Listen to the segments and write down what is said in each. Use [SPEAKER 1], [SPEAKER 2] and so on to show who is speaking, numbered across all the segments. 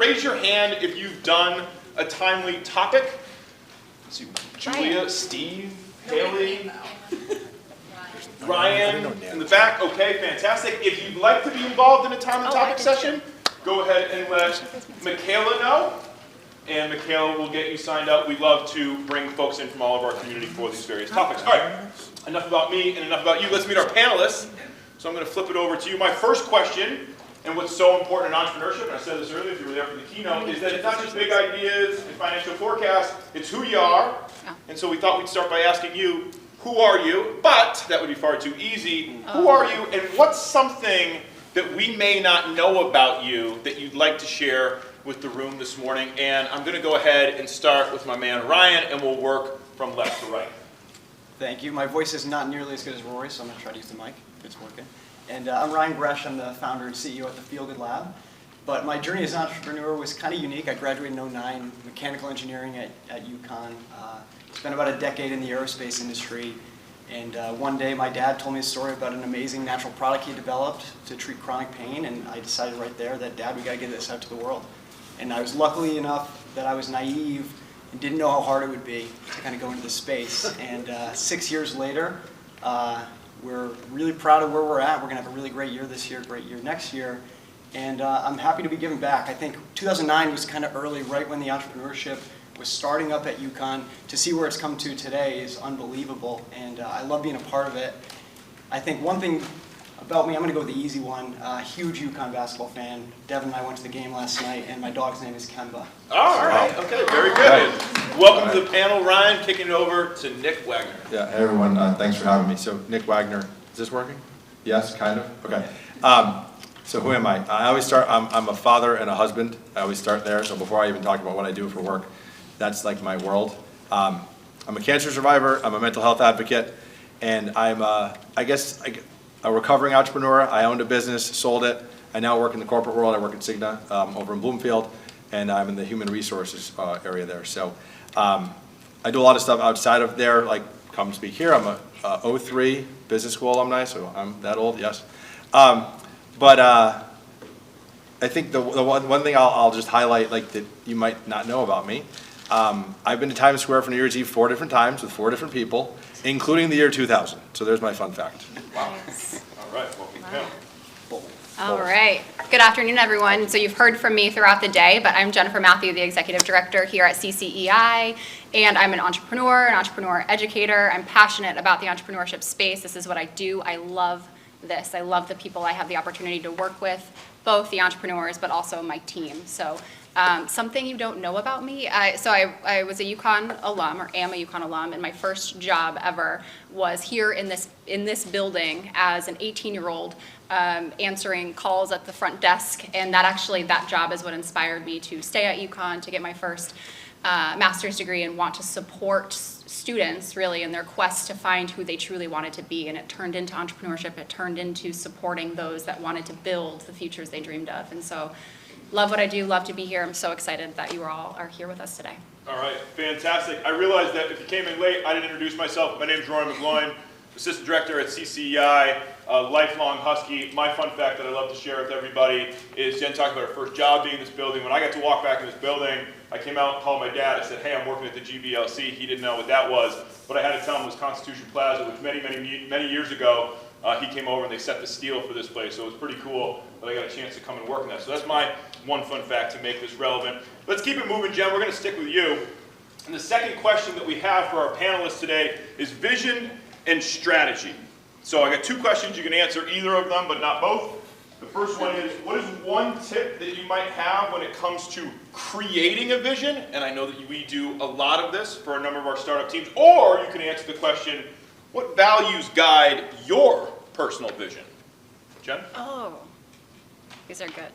[SPEAKER 1] raise your hand if you've done a timely topic. Let's see, Julia, Steve, Haley, Ryan in the back. Okay, fantastic. If you'd like to be involved in a timely topic session, go ahead and let Michaela know. And Michaela will get you signed up. We love to bring folks in from all of our community for these various topics. All right, enough about me and enough about you. Let's meet our panelists. So I'm going to flip it over to you. My first question, and what's so important in entrepreneurship, and I said this earlier if you were there for the keynote, is that it's not just big ideas and financial forecasts, it's who you are. And so we thought we'd start by asking you, who are you? But that would be far too easy. Who are you, and what's something that we may not know about you that you'd like to share with the room this morning? And I'm going to go ahead and start with my man Ryan, and we'll work from left to right.
[SPEAKER 2] Thank you. My voice is not nearly as good as Rory, so I'm going to try to use the mic if it's working. And I'm Ryan Gresh. I'm the founder and CEO at the Feel Good Lab. But my journey as an entrepreneur was kind of unique. I graduated in '09, mechanical engineering at UConn. Spent about a decade in the aerospace industry. And one day my dad told me a story about an amazing natural product he developed to treat chronic pain. And I decided right there that, Dad, we got to get this out to the world. And I was lucky enough that I was naive and didn't know how hard it would be to kind of go into this space. And 6 years later, we're really proud of where we're at. We're going to have a really great year this year, great year next year. And I'm happy to be giving back. I think 2009 was kind of early, right when the entrepreneurship was starting up at UConn. To see where it's come to today is unbelievable, and I love being a part of it. I think one thing about me, I'm going to go with the easy one. Huge UConn basketball fan. Devin and I went to the game last night, and my dog's name is Kemba.
[SPEAKER 1] All right, okay, very good. Welcome to the panel, Ryan. Kicking it over to Nick Wagner.
[SPEAKER 3] Yeah, hey everyone, thanks for having me. So Nick Wagner, is this working? Yes, kind of? Okay. So who am I? I always start, I'm a father and a husband. I always start there, so before I even talk about what I do for work, that's like my world. I'm a cancer survivor, I'm a mental health advocate, and I'm, I guess, a recovering entrepreneur. I owned a business, sold it. I now work in the corporate world. I work at Cigna over in Bloomfield, and I'm in the human resources area there. So I do a lot of stuff outside of there, like come speak here. I'm a 03 business school alumni, so I'm that old, yes. But I think the one thing I'll just highlight, like that you might not know about me. I've been to Times Square for New Year's Eve 4 different times with 4 different people, including the year 2000. So there's my fun fact.
[SPEAKER 1] Wow. All right, welcome to
[SPEAKER 4] All right. Good afternoon, everyone. So you've heard from me throughout the day, but I'm Jennifer Matthew, the Executive Director here at CCEI, and I'm an entrepreneur educator. I'm passionate about the entrepreneurship space. This is what I do. I love this. I love the people I have the opportunity to work with, both the entrepreneurs, but also my team. So something you don't know about me, I was a UConn alum, or am a UConn alum, and my first job ever was here in this building as an 18-year-old answering calls at the front desk, and that job is what inspired me to stay at UConn, to get my first master's degree and want to support students really in their quest to find who they truly wanted to be. And it turned into entrepreneurship. It turned into supporting those that wanted to build the futures they dreamed of. And so love what I do, love to be here. I'm so excited that you all are here with us today.
[SPEAKER 1] All right, fantastic. I realized that if you came in late, I didn't introduce myself. My name is Rory McGloin, Assistant Director at CCEI, a lifelong Husky. My fun fact that I love to share with everybody is Jen talked about her first job being in this building. When I got to walk back in this building, I came out and called my dad. I said, hey, I'm working at the GBLC. He didn't know what that was, but I had to tell him it was Constitution Plaza, which many years ago, he came over and they set the steel for this place. So it was pretty cool that I got a chance to come and work in that. So that's my one fun fact to make this relevant. Let's keep it moving, Jen. We're going to stick with you. And the second question that we have for our panelists today is vision and strategy. So I got 2 questions. You can answer either of them, but not both. The first one is, what is one tip that you might have when it comes to creating a vision? And I know that we do a lot of this for a number of our startup teams. Or you can answer the question, what values guide your personal vision? Jen?
[SPEAKER 4] Oh, these are good.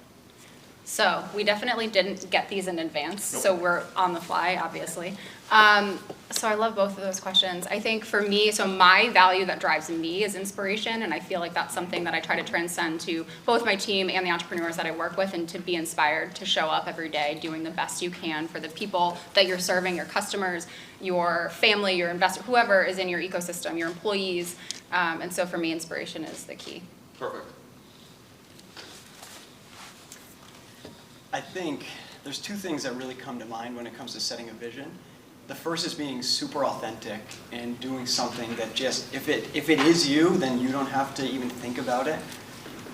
[SPEAKER 4] So we definitely didn't get these in advance,
[SPEAKER 1] Nope.
[SPEAKER 4] so we're on the fly, obviously. So I love both of those questions. I think for me, so my value that drives me is inspiration, and I feel like that's something that I try to transcend to both my team and the entrepreneurs that I work with, and to be inspired to show up every day doing the best you can for the people that you're serving, your customers, your family, your investor, whoever is in your ecosystem, your employees. And so for me, inspiration is the key.
[SPEAKER 1] Perfect.
[SPEAKER 2] I think there's two things that really come to mind when it comes to setting a vision. The first is being super authentic and doing something that just, if it is you, then you don't have to even think about it.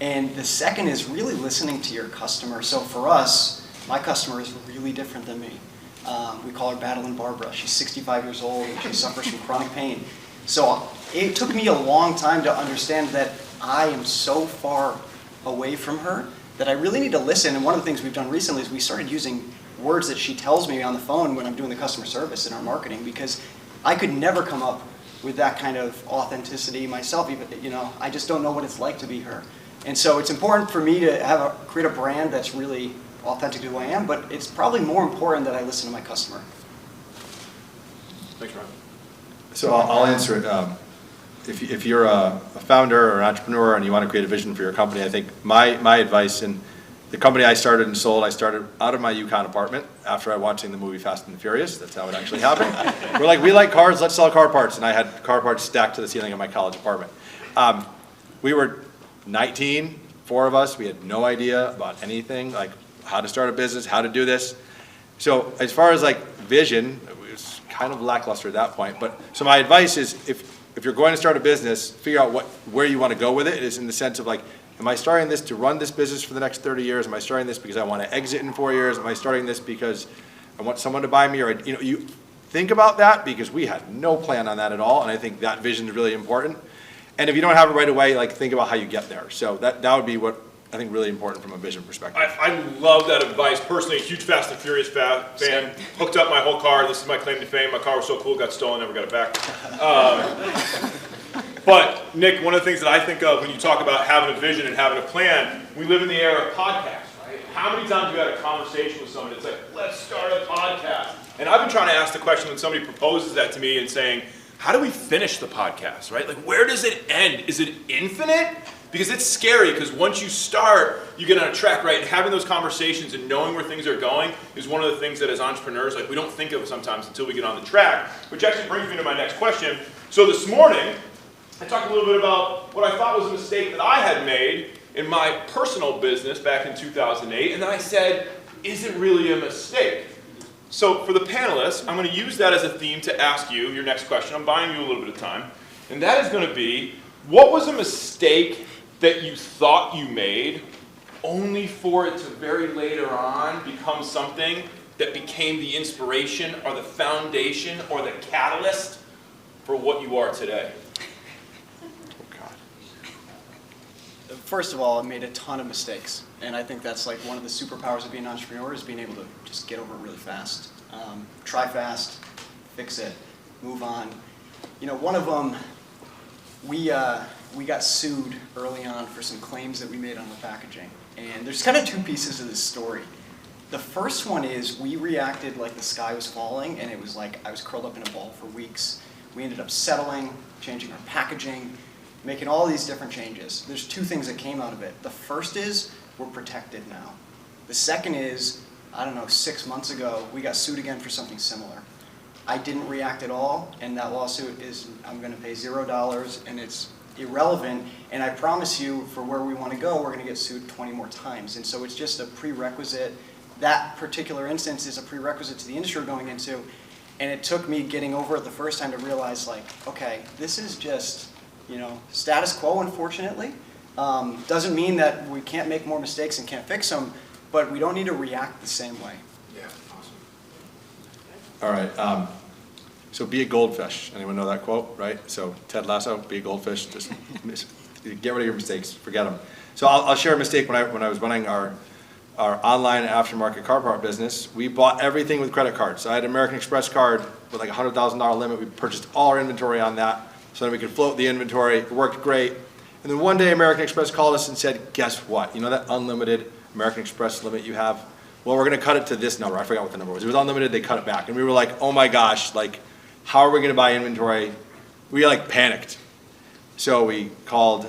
[SPEAKER 2] And the second is really listening to your customer. So for us, my customer is really different than me. We call her Battling Barbara. She's 65 years old and she suffers from chronic pain. So it took me a long time to understand that I am so far away from her that I really need to listen. And one of the things we've done recently is we started using words that she tells me on the phone when I'm doing the customer service in our marketing, because I could never come up with that kind of authenticity myself. Even, I just don't know what it's like to be her. And so it's important for me to create a brand that's really authentic to who I am, but it's probably more important that I listen to my customer.
[SPEAKER 1] Thanks, Ryan.
[SPEAKER 3] So I'll answer it. If you're a founder or an entrepreneur and you want to create a vision for your company, I think my advice, and the company I started and sold, I started out of my Yukon apartment after I watching the movie Fast and the Furious. That's how it actually happened. We're like, we like cars, let's sell car parts. And I had car parts stacked to the ceiling of my college apartment. We were 19, four of us. We had no idea about anything, like how to start a business, how to do this. So as far as like vision, it was kind of lackluster at that point. But so my advice is, if you're going to start a business, figure out where you want to go with it. It is in the sense of like, am I starting this to run this business for the next 30 years? Am I starting this because I want to exit in 4 years? Am I starting this because I want someone to buy me? Or you think about that, because we had no plan on that at all, and I think that vision is really important. And if you don't have it right away, like think about how you get there. So that would be what I think really important from a vision perspective.
[SPEAKER 1] I love that advice. Personally, a huge Fast and Furious fan. Hooked up my whole car. This is my claim to fame. My car was so cool, got stolen, never got it back. But Nick, one of the things that I think of when you talk about having a vision and having a plan, we live in the era of podcasts, right? How many times have you had a conversation with somebody that's like, let's start a podcast? And I've been trying to ask the question when somebody proposes that to me and saying, how do we finish the podcast, right? Like, where does it end? Is it infinite? Because it's scary, because once you start, you get on a track, right? And having those conversations and knowing where things are going is one of the things that as entrepreneurs, like we don't think of sometimes until we get on the track, which actually brings me to my next question. So this morning, I talked a little bit about what I thought was a mistake that I had made in my personal business back in 2008, and then I said, is it really a mistake? So for the panelists, I'm going to use that as a theme to ask you your next question. I'm buying you a little bit of time. And that is going to be, what was a mistake that you thought you made only for it to very later on become something that became the inspiration or the foundation or the catalyst for what you are today?
[SPEAKER 2] First of all, I made a ton of mistakes, and I think that's like one of the superpowers of being an entrepreneur, is being able to just get over it really fast. Try fast, fix it, move on. One of them, we got sued early on for some claims that we made on the packaging, and there's kind of two pieces of this story. The first one is we reacted like the sky was falling, and it was like I was curled up in a ball for weeks. We ended up settling, changing our packaging, making all these different changes. There's two things that came out of it. The first is we're protected now. The second is, 6 months ago, we got sued again for something similar. I didn't react at all, and that lawsuit is, I'm going to pay $0, and it's irrelevant. And I promise you, for where we want to go, we're going to get sued 20 more times. And so it's just a prerequisite. That particular instance is a prerequisite to the industry we're going into. And it took me getting over it the first time to realize, like, okay, this is just, status quo, unfortunately. Doesn't mean that we can't make more mistakes and can't fix them, but we don't need to react the same way.
[SPEAKER 1] Yeah, awesome.
[SPEAKER 3] All right. So be a goldfish. Anyone know that quote, right? So Ted Lasso, be a goldfish. Just get rid of your mistakes. Forget them. So I'll share a mistake when I was running our online aftermarket car part business. We bought everything with credit cards. So I had an American Express card with like a $100,000 limit. We purchased all our inventory on that so that we could float the inventory. It worked great. And then one day American Express called us and said, guess what? You know that unlimited American Express limit you have? Well, we're going to cut it to this number. I forgot what the number was. It was unlimited. They cut it back. And we were like, oh my gosh, like, how are we going to buy inventory? We like panicked. So we called,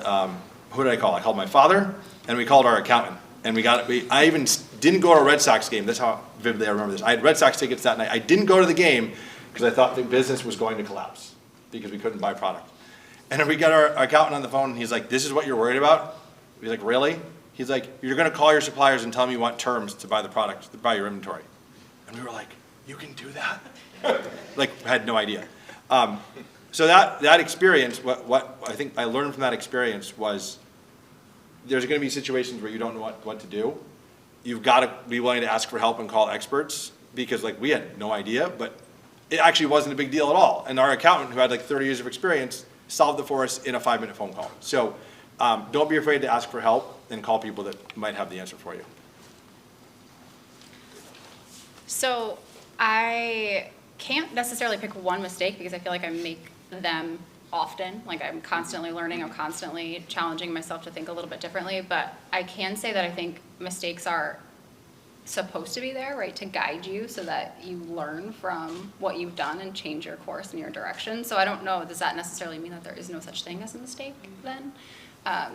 [SPEAKER 3] who did I call? I called my father, and we called our accountant. And I even didn't go to a Red Sox game. That's how vividly I remember this. I had Red Sox tickets that night. I didn't go to the game because I thought the business was going to collapse because we couldn't buy product. And then we got our accountant on the phone, and he's like, this is what you're worried about? He's like, really? He's like, you're gonna call your suppliers and tell them you want terms to buy the product, to buy your inventory. And we were like, you can do that? Like, had no idea. So that experience, what I think I learned from that experience was there's gonna be situations where you don't know what to do. You've gotta be willing to ask for help and call experts, because like we had no idea, but it actually wasn't a big deal at all. And our accountant, who had like 30 years of experience, solved it for us in a 5-minute phone call. So don't be afraid to ask for help and call people that might have the answer for you.
[SPEAKER 4] So I can't necessarily pick one mistake because I feel like I make them often. Like I'm constantly learning, I'm constantly challenging myself to think a little bit differently. But I can say that I think mistakes are supposed to be there, right, to guide you so that you learn from what you've done and change your course and your direction. So I don't know, does that necessarily mean that there is no such thing as a mistake then?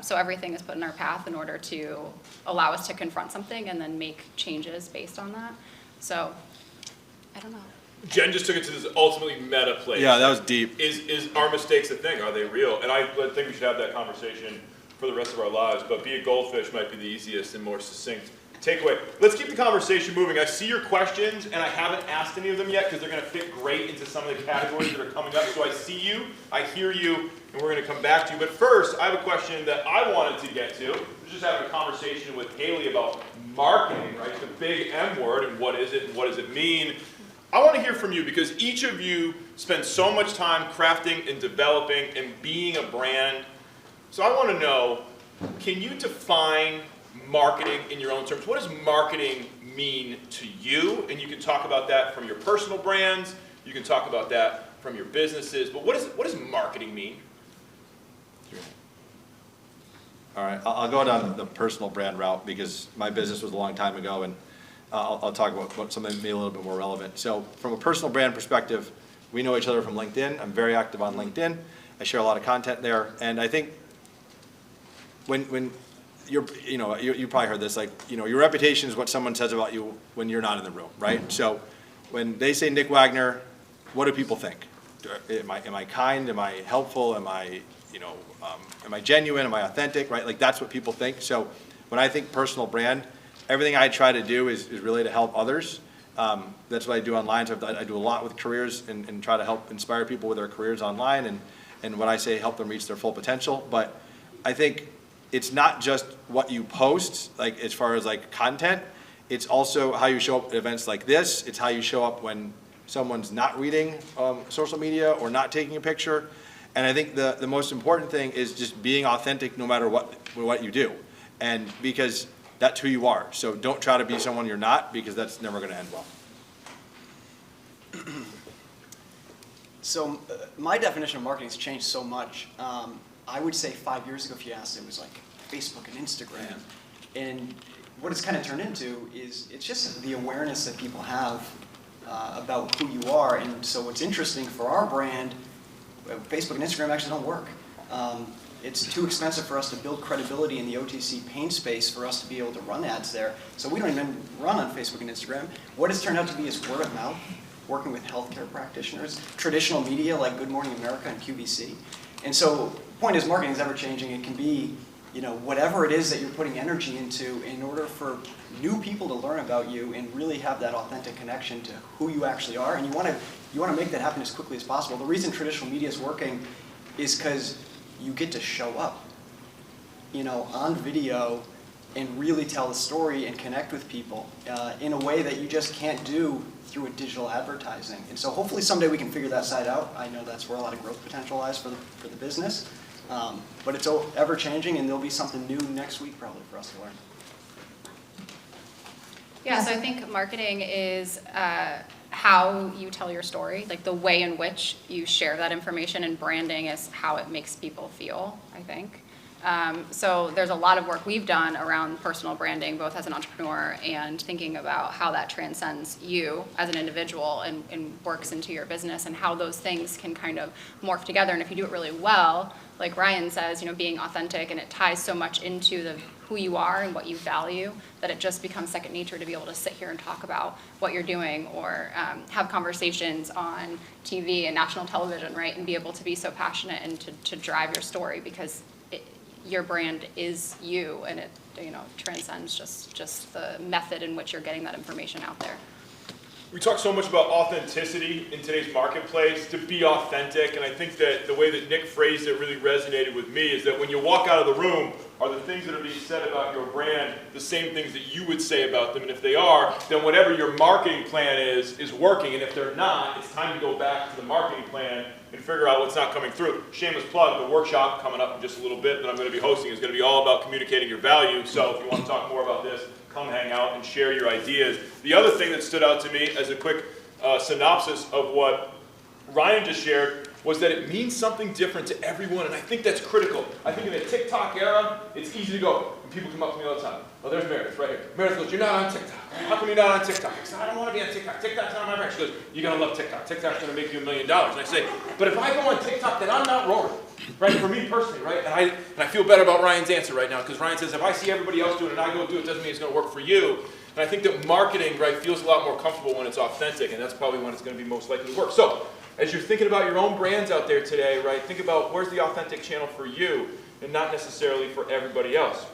[SPEAKER 4] So everything is put in our path in order to allow us to confront something and then make changes based on that. So I don't know.
[SPEAKER 1] Jen just took it to this ultimately meta place.
[SPEAKER 3] Yeah, that was deep.
[SPEAKER 1] Is our mistakes a thing? Are they real? And I think we should have that conversation for the rest of our lives, but be a goldfish might be the easiest and more succinct takeaway. Let's keep the conversation moving. I see your questions, and I haven't asked any of them yet because they're going to fit great into some of the categories that are coming up. So I see you, I hear you, and we're going to come back to you. But first, I have a question that I wanted to get to. We're just having a conversation with Haley about marketing, right? The big M word, and what is it, and what does it mean? I want to hear from you because each of you spend so much time crafting and developing and being a brand. So I want to know, can you define marketing in your own terms? What does marketing mean to you? And you can talk about that from your personal brands. You can talk about that from your businesses. But what does marketing mean?
[SPEAKER 3] All right, I'll go down the personal brand route because my business was a long time ago, and I'll talk about something maybe a little bit more relevant. So from a personal brand perspective, we know each other from LinkedIn. I'm very active on LinkedIn. I share a lot of content there, and I think when you probably heard this, like, your reputation is what someone says about you when you're not in the room, right? So when they say Nick Wagner, what do people think? Am I kind? Am I helpful? Am I genuine? Am I authentic, right? Like, that's what people think. So when I think personal brand, everything I try to do is really to help others. That's what I do online. So I do a lot with careers and try to help inspire people with their careers online. And when I say help them reach their full potential, but I think it's not just what you post, like as far as like content, it's also how you show up at events like this. It's how you show up when someone's not reading social media or not taking a picture. And I think the most important thing is just being authentic no matter what you do. And because that's who you are. So don't try to be someone you're not, because that's never going to end well.
[SPEAKER 2] So my definition of marketing has changed so much. I would say 5 years ago, if you asked, it was like Facebook and Instagram. And what it's kind of turned into is it's just the awareness that people have about who you are. And so what's interesting for our brand, Facebook and Instagram actually don't work. It's too expensive for us to build credibility in the OTC paint space for us to be able to run ads there. So we don't even run on Facebook and Instagram. What it's turned out to be is word of mouth, working with healthcare practitioners, traditional media like Good Morning America and QVC. And so the point is, marketing is ever changing. It can be, whatever it is that you're putting energy into in order for new people to learn about you and really have that authentic connection to who you actually are. And you want to make that happen as quickly as possible. The reason traditional media is working is because you get to show up, on video and really tell the story and connect with people in a way that you just can't do through a digital advertising. And so hopefully someday we can figure that side out. I know that's where a lot of growth potential lies for the business. But it's ever changing, and there'll be something new next week probably for us to learn.
[SPEAKER 4] Yeah, so I think marketing is how you tell your story, like the way in which you share that information, and branding is how it makes people feel, I think. So there's a lot of work we've done around personal branding, both as an entrepreneur and thinking about how that transcends you as an individual and works into your business, and how those things can kind of morph together. And if you do it really well, like Ryan says, being authentic, and it ties so much into who you are and what you value, that it just becomes second nature to be able to sit here and talk about what you're doing, or have conversations on TV and national television, right? And be able to be so passionate and to drive your story, because your brand is you, and it, transcends just the method in which you're getting that information out there.
[SPEAKER 1] We talk so much about authenticity in today's marketplace, to be authentic, and I think that the way that Nick phrased it really resonated with me, is that when you walk out of the room, are the things that are being said about your brand the same things that you would say about them? And if they are, then whatever your marketing plan is working, and if they're not, it's time to go back to the marketing plan and figure out what's not coming through. Shameless plug, the workshop coming up in just a little bit that I'm going to be hosting is going to be all about communicating your value, so if you want to talk more about this, come hang out and share your ideas. The other thing that stood out to me as a quick synopsis of what Ryan just shared was that it means something different to everyone, and I think that's critical. I think in the TikTok era, it's easy to go, and people come up to me all the time. Oh, there's Meredith right here. Meredith goes, you're not on TikTok. How come you're not on TikTok? I said, I don't want to be on TikTok. TikTok's not my brand. She goes, you're going to love TikTok. TikTok's going to make you $1 million. And I say, but if I go on TikTok, then I'm not Rory. Right, for me personally, right? And I feel better about Ryan's answer right now, because Ryan says, if I see everybody else doing it and I go do it, doesn't mean it's going to work for you. And I think that marketing, right, feels a lot more comfortable when it's authentic, and that's probably when it's going to be most likely to work. So, as you're thinking about your own brands out there today, right, think about where's the authentic channel for you, and not necessarily for everybody else.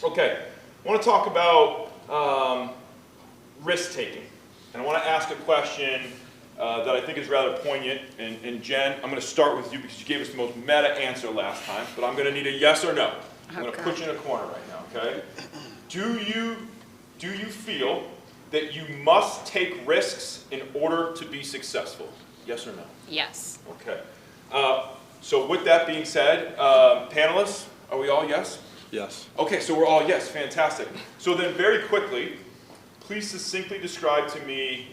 [SPEAKER 1] Okay, I want to talk about risk-taking, and I want to ask a question that I think is rather poignant, and Jen, I'm going to start with you because you gave us the most meta answer last time, but I'm going to need a yes or no. I'm going to put you in a corner right now, okay? Do you feel that you must take risks in order to be successful? Yes or no?
[SPEAKER 4] Yes.
[SPEAKER 1] Okay. So with that being said, panelists, are we all yes?
[SPEAKER 3] Yes.
[SPEAKER 1] Okay, so we're all yes. Fantastic. So then very quickly, please succinctly describe to me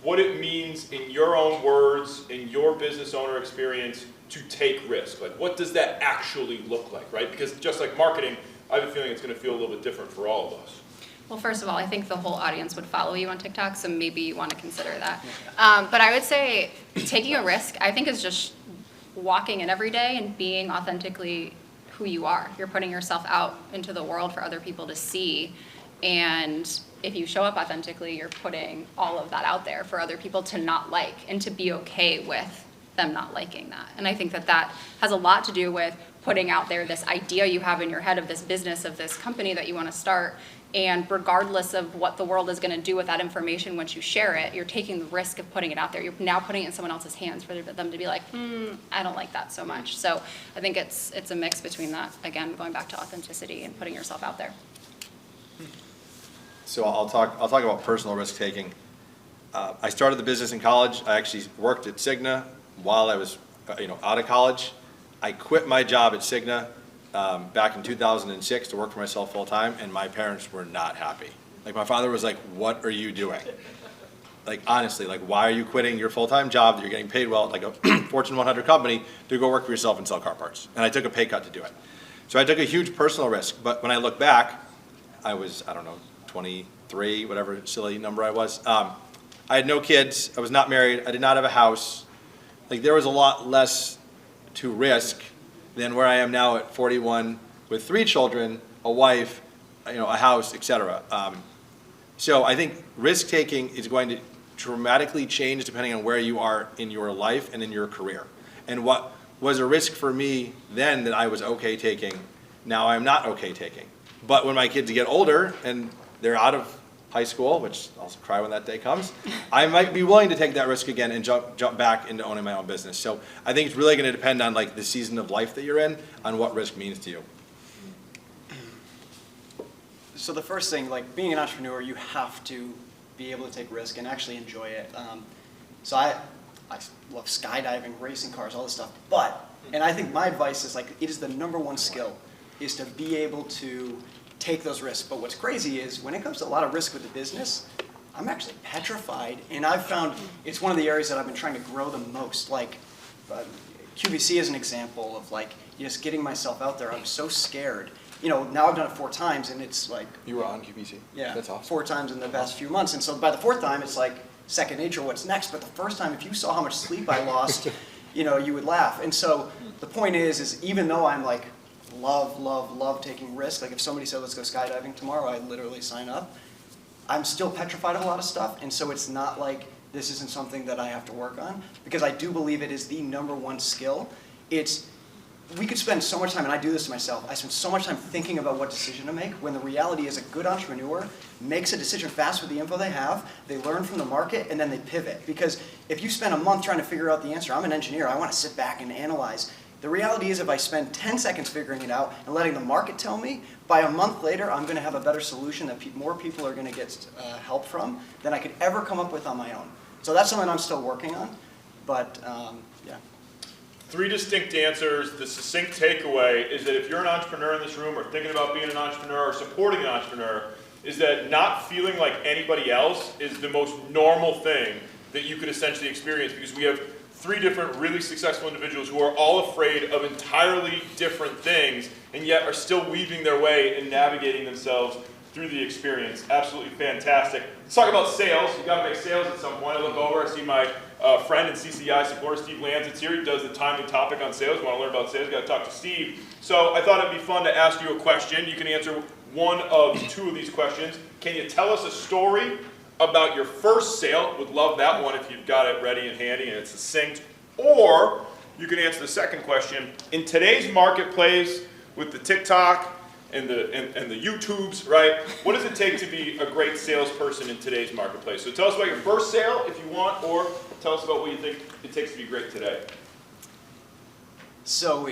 [SPEAKER 1] what it means in your own words, in your business owner experience, to take risk. Like, what does that actually look like, right? Because just like marketing, I have a feeling it's going to feel a little bit different for all of us.
[SPEAKER 4] Well, first of all, I think the whole audience would follow you on TikTok, so maybe you want to consider that. But I would say taking a risk, I think, is just walking in every day and being authentically who you are. You're putting yourself out into the world for other people to see, and if you show up authentically, you're putting all of that out there for other people to not like and to be okay with them not liking that. And I think that that has a lot to do with putting out there this idea you have in your head of this business, of this company that you want to start. And regardless of what the world is going to do with that information once you share it, you're taking the risk of putting it out there. You're now putting it in someone else's hands for them to be like, I don't like that so much. So I think it's a mix between that, again, going back to authenticity and putting yourself out there.
[SPEAKER 3] So I'll talk about personal risk taking. I started the business in college. I actually worked at Cigna while I was out of college. I quit my job at Cigna back in 2006 to work for myself full time, and my parents were not happy. Like, my father was like, what are you doing? Like, honestly, like, why are you quitting your full-time job that you're getting paid well, like a Fortune 100 company, to go work for yourself and sell car parts? And I took a pay cut to do it. So I took a huge personal risk, but when I look back, I was, 23, whatever silly number I was. I had no kids. I was not married. I did not have a house. Like, there was a lot less to risk than where I am now at 41 with 3 children, a wife, a house, etc. So I think risk taking is going to dramatically change depending on where you are in your life and in your career. And what was a risk for me then that I was okay taking, now I'm not okay taking. But when my kids get older and they're out of high school, which I'll cry when that day comes, I might be willing to take that risk again and jump back into owning my own business. So I think it's really going to depend on like the season of life that you're in, on what risk means to you.
[SPEAKER 2] So the first thing, like being an entrepreneur, you have to be able to take risk and actually enjoy it. So I love skydiving, racing cars, all this stuff. But, and I think my advice is like, it is the #1 skill, is to be able to take those risks. But what's crazy is when it comes to a lot of risk with the business, I'm actually petrified. And I've found it's one of the areas that I've been trying to grow the most. Like QVC is an example of like just getting myself out there. I'm so scared. Now I've done it 4 times and it's like.
[SPEAKER 3] You were on QVC?
[SPEAKER 2] Yeah,
[SPEAKER 3] That's awesome.
[SPEAKER 2] 4 times in the past few months. And so by the 4th time, it's like second nature, what's next? But the first time, if you saw how much sleep I lost, you would laugh. And so the point is even though I'm like, love taking risks. Like if somebody said, let's go skydiving tomorrow, I'd literally sign up. I'm still petrified of a lot of stuff. And so it's not like this isn't something that I have to work on, because I do believe it is the #1 skill. It's we could spend so much time, and I do this to myself, I spend so much time thinking about what decision to make, when the reality is a good entrepreneur makes a decision fast with the info they have, they learn from the market, and then they pivot. Because if you spend a month trying to figure out the answer, I'm an engineer, I want to sit back and analyze. The reality is if I spend 10 seconds figuring it out and letting the market tell me, by a month later I'm going to have a better solution that more people are going to get help from than I could ever come up with on my own. So that's something I'm still working on, but yeah.
[SPEAKER 1] 3 distinct answers. The succinct takeaway is that if you're an entrepreneur in this room or thinking about being an entrepreneur or supporting an entrepreneur, is that not feeling like anybody else is the most normal thing that you could essentially experience, because we have 3 different really successful individuals who are all afraid of entirely different things and yet are still weaving their way and navigating themselves through the experience. Absolutely fantastic. Let's talk about sales. You've got to make sales at some point. I look over, I see my friend and CCEI supporter, Steve Lanzitz here. He does the Timely Topic on sales. Want to learn about sales? Got to talk to Steve. So I thought it'd be fun to ask you a question. You can answer one of 2 of these questions. Can you tell us a story about your first sale? Would love that one if you've got it ready and handy and it's succinct. Or you can answer the second question. In today's marketplace with the TikTok and the YouTubes, right? What does it take to be a great salesperson in today's marketplace? So tell us about your first sale if you want, or tell us about what you think it takes to be great today.
[SPEAKER 2] So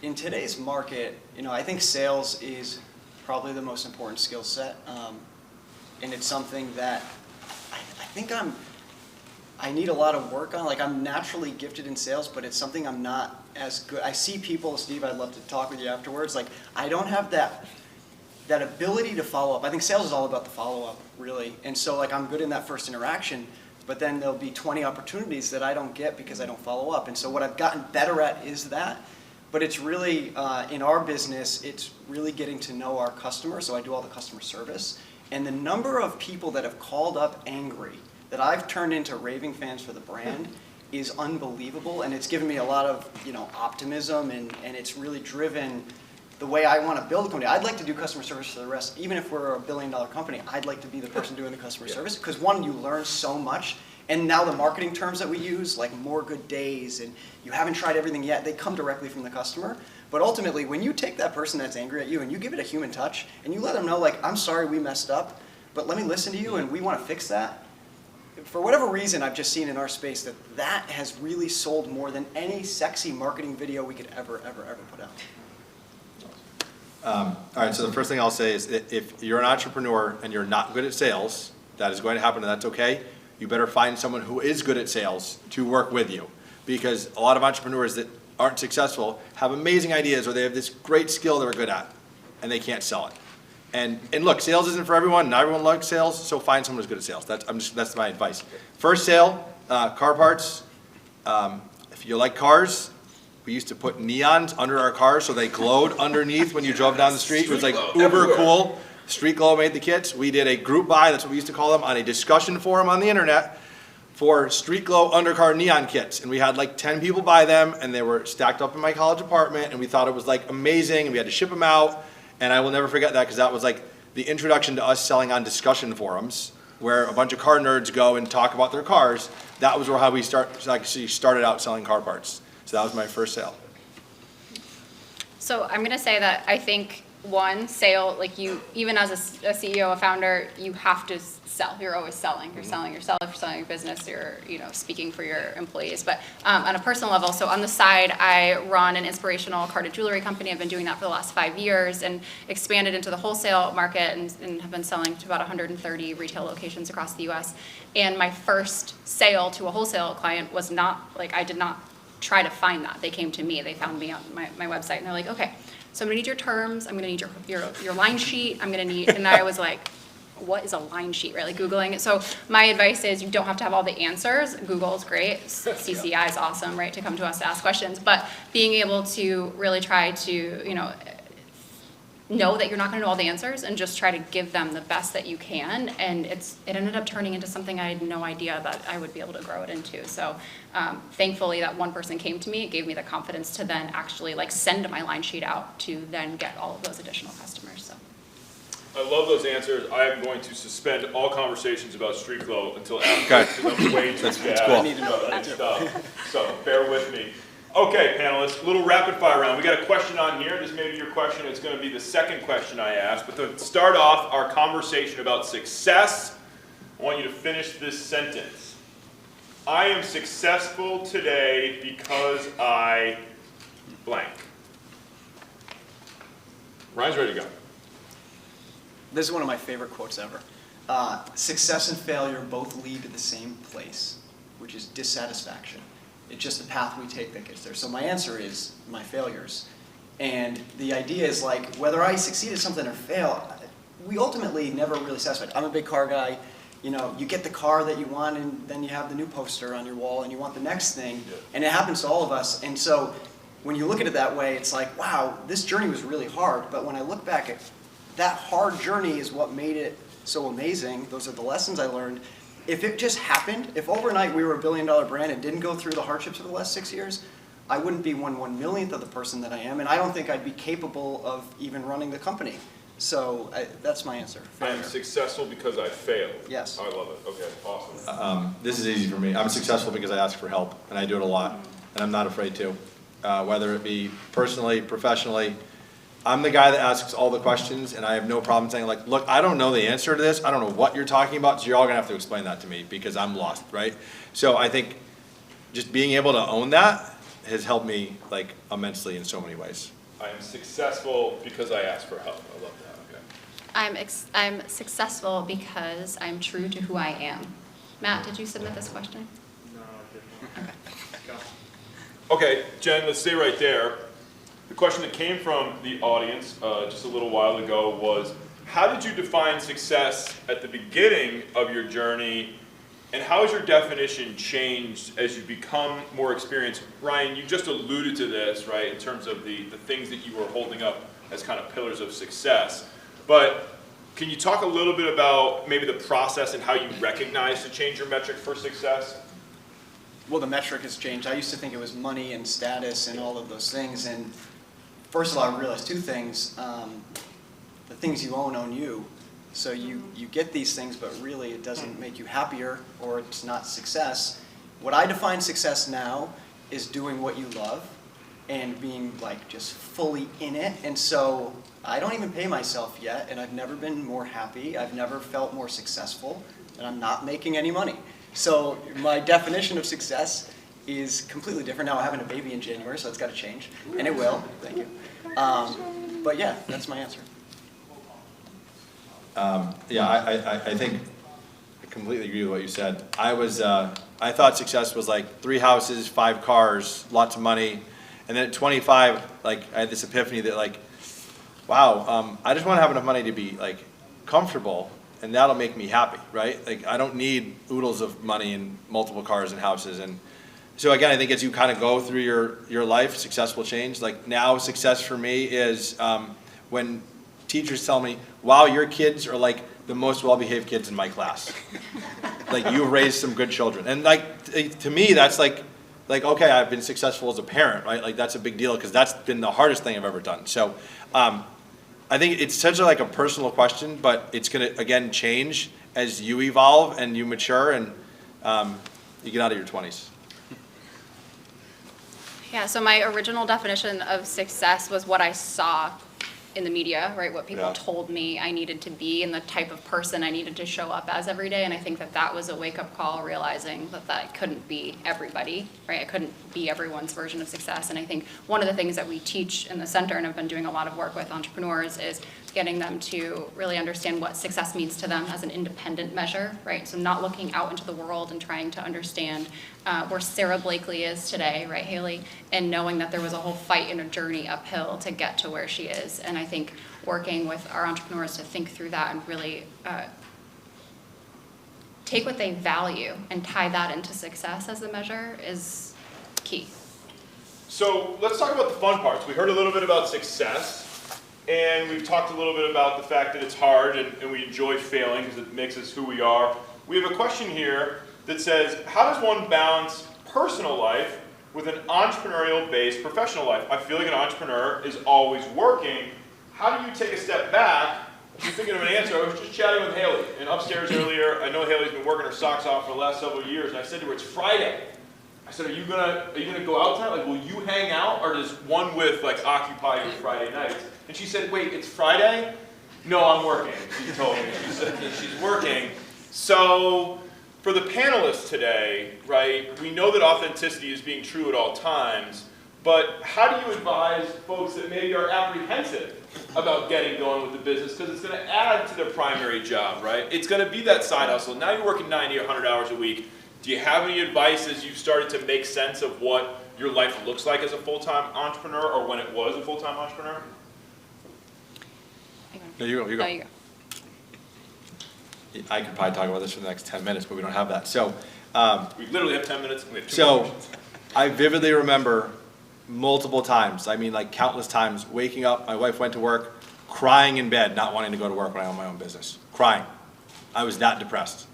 [SPEAKER 2] in today's market, I think sales is probably the most important skill set, and it's something that I think I need a lot of work on. Like, I'm naturally gifted in sales, but it's something I'm not as good. I see people, Steve, I'd love to talk with you afterwards. Like, I don't have that ability to follow up. I think sales is all about the follow-up, really. And so, like, I'm good in that first interaction, but then there'll be 20 opportunities that I don't get because I don't follow up. And so what I've gotten better at is that. But it's really, in our business, it's really getting to know our customers. So I do all the customer service. And the number of people that have called up angry that I've turned into raving fans for the brand is unbelievable, and it's given me a lot of optimism, and it's really driven the way I want to build a company. I'd like to do customer service for the rest. Even if we're a $1 billion company, I'd like to be the person doing the customer service, because one, you learn so much, and now the marketing terms that we use, like more good days, and you haven't tried everything yet, they come directly from the customer. But ultimately, when you take that person that's angry at you and you give it a human touch, and you let them know, like, I'm sorry we messed up, but let me listen to you and we want to fix that. For whatever reason, I've just seen in our space that has really sold more than any sexy marketing video we could ever put out.
[SPEAKER 3] All right, so the first thing I'll say is that if you're an entrepreneur and you're not good at sales, that is going to happen, and that's okay. You better find someone who is good at sales to work with you, because a lot of entrepreneurs that aren't successful have amazing ideas, or they have this great skill they're good at, and they can't sell it. And look, sales isn't for everyone. Not everyone likes sales, so find someone who's good at sales. That's my advice. First sale, car parts. If you like cars, we used to put neons under our cars so they glowed underneath when you drove down the street. It was like uber cool. Street Glow made the kits. We did a group buy, that's what we used to call them, on a discussion forum on the internet for Street Glow undercar neon kits. And we had like 10 people buy them, and they were stacked up in my college apartment, and we thought it was like amazing, and we had to ship them out. And I will never forget that, because that was like the introduction to us selling on discussion forums, where a bunch of car nerds go and talk about their cars. That was how we started out selling car parts. So that was my first sale.
[SPEAKER 4] So I'm going to say that I think one, sale, like you, even as a CEO, a founder, you have to sell. You're always selling. You're selling yourself, you're selling your business, you're speaking for your employees. But on a personal level, so on the side, I run an inspirational carded jewelry company. I've been doing that for the last 5 years and expanded into the wholesale market and have been selling to about 130 retail locations across the US. And my first sale to a wholesale client was not, like, I did not try to find that. They came to me. They found me on my website, and they're like, okay, so I'm gonna need your terms, I'm gonna need your line sheet, I'm gonna need, and I was like, what is a line sheet, right? Like Googling it. So my advice is you don't have to have all the answers. Google's great, CCEI is awesome, right, to come to us to ask questions, but being able to really try to, know that you're not gonna know all the answers and just try to give them the best that you can. And it ended up turning into something I had no idea that I would be able to grow it into. So thankfully that one person came to me, it gave me the confidence to then actually send my line sheet out to then get all of those additional customers. So.
[SPEAKER 1] I love those answers. I am going to suspend all conversations about Street Glow until after, because I'm way too bad.
[SPEAKER 3] cool.
[SPEAKER 1] I need to know that stuff. So bear with me. Okay, panelists, a little rapid fire round. We got a question on here. This may be your question. It's going to be the second question I asked. But to start off our conversation about success, I want you to finish this sentence. I am successful today because I blank. Ryan's ready to go.
[SPEAKER 2] This is one of my favorite quotes ever. Success and failure both lead to the same place, which is dissatisfaction. It's just the path we take that gets there. So my answer is my failures. And the idea is like, whether I succeed at something or fail, we ultimately never really satisfied. I'm a big car guy. You know, you get the car that you want, and then you have the new poster on your wall, and you want the next thing. Yeah. And it happens to all of us. And so when you look at it that way, it's like, wow, this journey was really hard. But when I look back at that hard journey is what made it so amazing. Those are the lessons I learned. If it just happened, if overnight we were a $1 billion brand and didn't go through the hardships of the last 6 years, I wouldn't be 1/1,000,000th of the person that I am, and I don't think I'd be capable of even running the company. So that's my answer.
[SPEAKER 1] I'm successful because I failed.
[SPEAKER 2] Yes.
[SPEAKER 1] I love it. Okay, awesome.
[SPEAKER 3] This is easy for me. I'm successful because I ask for help, and I do it a lot, and I'm not afraid to. Whether it be personally, professionally, I'm the guy that asks all the questions, and I have no problem saying, like, look, I don't know the answer to this. I don't know what you're talking about, so you're all going to have to explain that to me because I'm lost, right? So I think just being able to own that has helped me, like, immensely in so many ways.
[SPEAKER 1] I am successful because I ask for help. I love that. Okay.
[SPEAKER 4] I'm successful because I'm true to who I am. Matt, did you submit this question?
[SPEAKER 5] No, I didn't.
[SPEAKER 1] Okay, Jen, let's stay right there. The question that came from the audience just a little while ago was, how did you define success at the beginning of your journey, and how has your definition changed as you become more experienced? Ryan, you just alluded to this, right, in terms of the things that you were holding up as kind of pillars of success. But can you talk a little bit about maybe the process and how you recognize to change your metric for success?
[SPEAKER 2] Well, the metric has changed. I used to think it was money and status and all of those things. And first of all, I realized two things. The things you own you. So you get these things, but really it doesn't make you happier, or it's not success. What I define success now is doing what you love and being like just fully in it. And so I don't even pay myself yet, and I've never been more happy. I've never felt more successful, and I'm not making any money. So my definition of success is completely different. Now I'm having a baby in January, so it's got to change, and it will. Thank you. But yeah, that's my answer.
[SPEAKER 3] I think I completely agree with what you said. I thought success was like 3 houses, 5 cars, lots of money, and then at 25, like I had this epiphany that like, wow, I just want to have enough money to be like comfortable, and that'll make me happy, right? Like I don't need oodles of money and multiple cars and houses. And so again, I think as you kind of go through your life, success will change. Like now success for me is when teachers tell me, wow, your kids are like the most well-behaved kids in my class. Like you've raised some good children. And like to me, that's like, okay, I've been successful as a parent, right? Like that's a big deal because that's been the hardest thing I've ever done. So I think it's such like a personal question, but it's going to, again, change as you evolve and you mature and you get out of your 20s.
[SPEAKER 4] Yeah, so my original definition of success was what I saw in the media, right? What people told me I needed to be and the type of person I needed to show up as every day. And I think that was a wake-up call, realizing that I couldn't be everybody, right? I couldn't be everyone's version of success. And I think one of the things that we teach in the center, and I've been doing a lot of work with entrepreneurs, is getting them to really understand what success means to them as an independent measure, right? So not looking out into the world and trying to understand where Sarah Blakely is today, right, Haley? And knowing that there was a whole fight and a journey uphill to get to where she is. And I think working with our entrepreneurs to think through that and really take what they value and tie that into success as a measure is key.
[SPEAKER 1] So let's talk about the fun parts. We heard a little bit about success. And we've talked a little bit about the fact that it's hard and we enjoy failing because it makes us who we are. We have a question here that says, how does one balance personal life with an entrepreneurial-based professional life? I feel like an entrepreneur is always working. How do you take a step back? You're thinking of an answer. I was just chatting with Haley and upstairs earlier. I know Haley's been working her socks off for the last several years, and I said to her, it's Friday. I said, are you gonna go out tonight? Like, will you hang out, or does one with like occupy your Friday nights? And she said, wait, it's Friday? No, I'm working. She told me. She said that she's working. So for the panelists today, right, we know that authenticity is being true at all times, but how do you advise folks that maybe are apprehensive about getting going with the business, because it's going to add to their primary job, right? It's going to be that side hustle. Now you're working 90 or 100 hours a week. Do you have any advice as you've started to make sense of what your life looks like as a full-time entrepreneur, or when it was a full-time entrepreneur?
[SPEAKER 3] No, you go.
[SPEAKER 4] No, you go.
[SPEAKER 3] I could probably talk about this for the next 10 minutes, but we don't have that. So,
[SPEAKER 1] We literally have 10 minutes. And we have 2
[SPEAKER 3] so
[SPEAKER 1] questions.
[SPEAKER 3] I vividly remember multiple times, I mean like countless times, waking up, my wife went to work, crying in bed, not wanting to go to work when I own my own business. Crying. I was that depressed.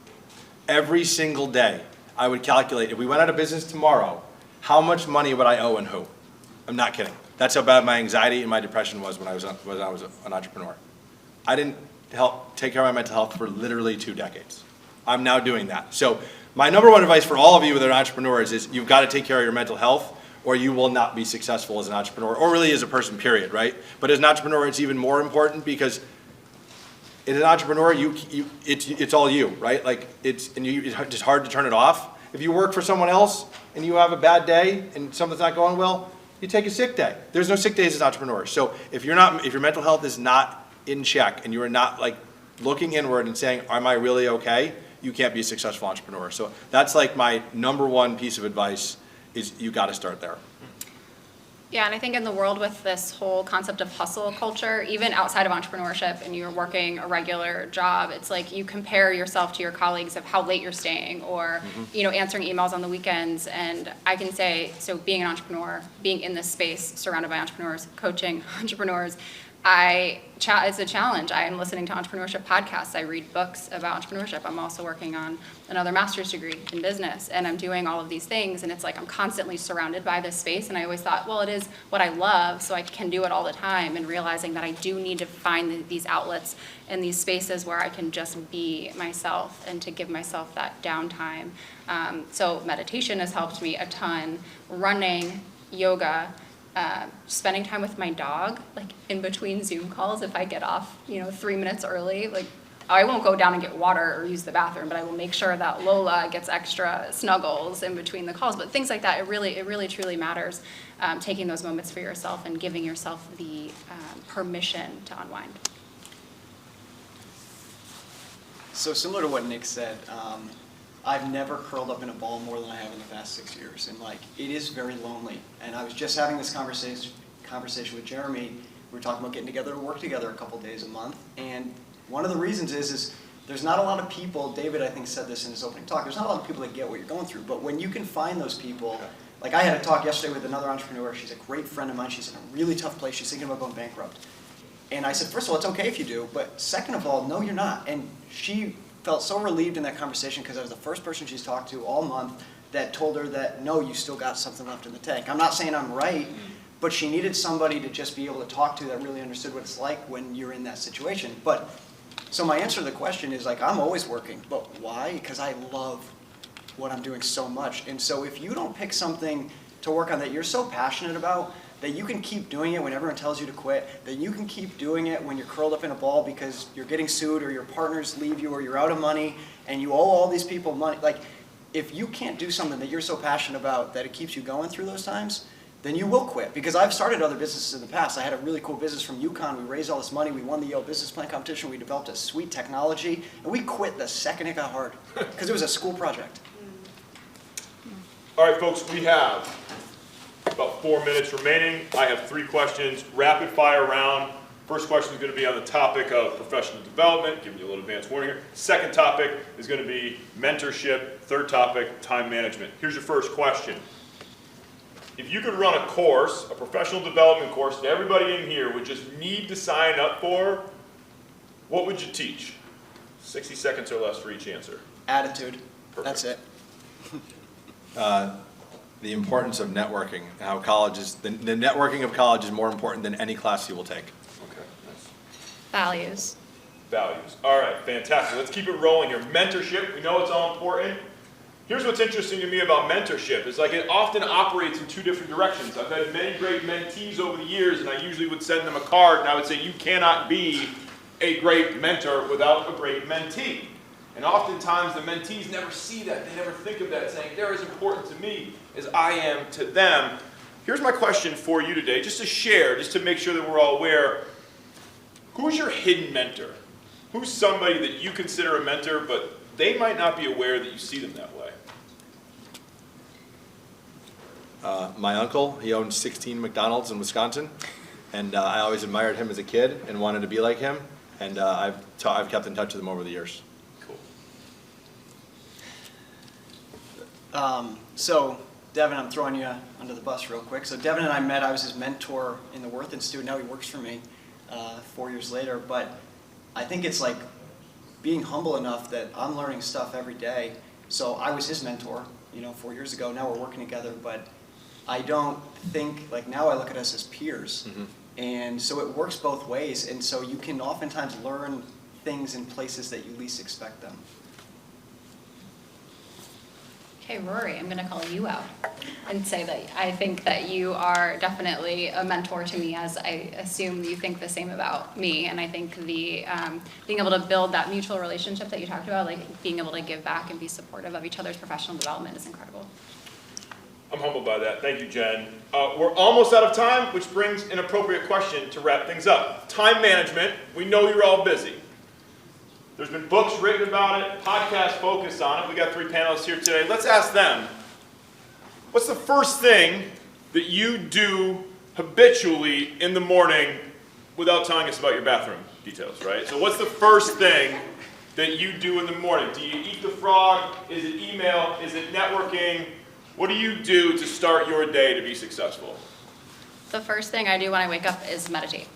[SPEAKER 3] Every single day, I would calculate, if we went out of business tomorrow, how much money would I owe and who? I'm not kidding. That's how bad my anxiety and my depression was when I was an entrepreneur. I didn't take care of my mental health for literally 2 decades. I'm now doing that. So my number one advice for all of you that are entrepreneurs is you've got to take care of your mental health, or you will not be successful as an entrepreneur, or really as a person, period, right? But as an entrepreneur, it's even more important because as an entrepreneur, it's all you, right? Like it's just hard to turn it off. If you work for someone else and you have a bad day and something's not going well, you take a sick day. There's no sick days as entrepreneurs. So if your mental health is not in check and you are not like looking inward and saying, am I really okay? You can't be a successful entrepreneur. So that's like my number one piece of advice is you got to start there.
[SPEAKER 4] Yeah, and I think in the world with this whole concept of hustle culture, even outside of entrepreneurship and you're working a regular job, it's like you compare yourself to your colleagues of how late you're staying or, answering emails on the weekends. And I can say, so being an entrepreneur, being in this space surrounded by entrepreneurs, coaching entrepreneurs, it's a challenge. I am listening to entrepreneurship podcasts. I read books about entrepreneurship. I'm also working on another master's degree in business, and I'm doing all of these things, and it's like I'm constantly surrounded by this space, and I always thought, well, it is what I love, so I can do it all the time, and realizing that I do need to find these outlets and these spaces where I can just be myself and to give myself that downtime. So meditation has helped me a ton. Running, yoga, spending time with my dog, like in between Zoom calls, if I get off, 3 minutes early, like I won't go down and get water or use the bathroom, but I will make sure that Lola gets extra snuggles in between the calls. But things like that, it really truly matters, taking those moments for yourself and giving yourself the permission to unwind.
[SPEAKER 2] So similar to what Nick said, I've never curled up in a ball more than I have in the past 6 years, and it is very lonely. And I was just having this conversation with Jeremy. We were talking about getting together to work together a couple days a month, and one of the reasons is there's not a lot of people. David, I think, said this in his opening talk. There's not a lot of people that get what you're going through, but when you can find those people, like I had a talk yesterday with another entrepreneur. She's a great friend of mine. She's in a really tough place. She's thinking about going bankrupt. And I said, first of all, it's okay if you do, but second of all, no, you're not. And she felt so relieved in that conversation because I was the first person she's talked to all month that told her that, no, you still got something left in the tank. I'm not saying I'm right, but she needed somebody to just be able to talk to that really understood what it's like when you're in that situation. But so my answer to the question is I'm always working, but why? Because I love what I'm doing so much. And so if you don't pick something to work on that you're so passionate about, that you can keep doing it when everyone tells you to quit, that you can keep doing it when you're curled up in a ball because you're getting sued or your partners leave you or you're out of money and you owe all these people money. Like, if you can't do something that you're so passionate about that it keeps you going through those times, then you will quit. Because I've started other businesses in the past. I had a really cool business from UConn. We raised all this money. We won the Yale Business Plan competition. We developed a sweet technology. And we quit the second it got hard because it was a school project.
[SPEAKER 1] All right, folks, we have about 4 minutes remaining. I have 3 questions, rapid fire round. First question is going to be on the topic of professional development, giving you a little advance warning here. Second topic is going to be mentorship. Third topic, time management. Here's your first question. If you could run a course, a professional development course that everybody in here would just need to sign up for, what would you teach? 60 seconds or less for each answer.
[SPEAKER 2] Attitude.
[SPEAKER 1] Perfect.
[SPEAKER 2] That's it.
[SPEAKER 3] The importance of networking and how college is, the networking of college is more important than any class you will take.
[SPEAKER 1] Okay, nice.
[SPEAKER 4] Values.
[SPEAKER 1] Values. All right, fantastic. Let's keep it rolling here. Mentorship, we know it's all important. Here's what's interesting to me about mentorship, is like it often operates in two different directions. I've had many great mentees over the years, and I usually would send them a card, and I would say, you cannot be a great mentor without a great mentee. And oftentimes the mentees never see that, they never think of that, saying they're as important to me as I am to them. Here's my question for you today, just to share, just to make sure that we're all aware. Who's your hidden mentor? Who's somebody that you consider a mentor, but they might not be aware that you see them that way?
[SPEAKER 3] My uncle, he owned 16 McDonald's in Wisconsin, and I always admired him as a kid and wanted to be like him, and I've kept in touch with him over the years.
[SPEAKER 1] Cool.
[SPEAKER 2] So Devin, I'm throwing you under the bus real quick. So Devin and I met. I was his mentor in the Worth Institute. Now he works for me 4 years later. But I think it's like being humble enough that I'm learning stuff every day. So I was his mentor, 4 years ago. Now we're working together. But I don't think, like now I look at us as peers. Mm-hmm. And so it works both ways. And so you can oftentimes learn things in places that you least expect them.
[SPEAKER 4] Okay, Rory, I'm going to call you out and say that I think that you are definitely a mentor to me, as I assume you think the same about me. And I think the being able to build that mutual relationship that you talked about, like being able to give back and be supportive of each other's professional development, is incredible.
[SPEAKER 1] I'm humbled by that. Thank you, Jen. We're almost out of time, which brings an appropriate question to wrap things up. Time management. We know you're all busy. There's been books written about it, podcasts focus on it. We got 3 panelists here today. Let's ask them, what's the first thing that you do habitually in the morning without telling us about your bathroom details, right? So what's the first thing that you do in the morning? Do you eat the frog? Is it email? Is it networking? What do you do to start your day to be successful?
[SPEAKER 4] The first thing I do when I wake up is meditate.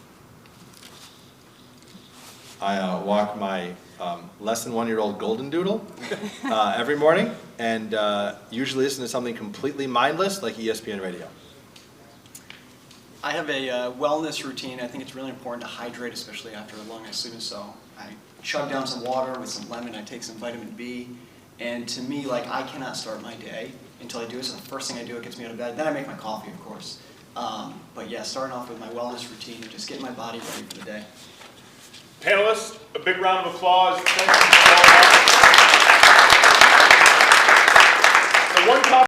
[SPEAKER 3] I walk my less than 1-year-old golden doodle every morning, and usually listen to something completely mindless like ESPN radio.
[SPEAKER 2] I have a wellness routine. I think it's really important to hydrate, especially after a long night's sleep. So I chug down some water with some lemon. I take some vitamin B. And to me, like, I cannot start my day until I do it. So the first thing I do, it gets me out of bed. Then I make my coffee, of course. But yeah, starting off with my wellness routine and just getting my body ready for the day.
[SPEAKER 1] Panelists, a big round of applause. Thank you so much. So one topic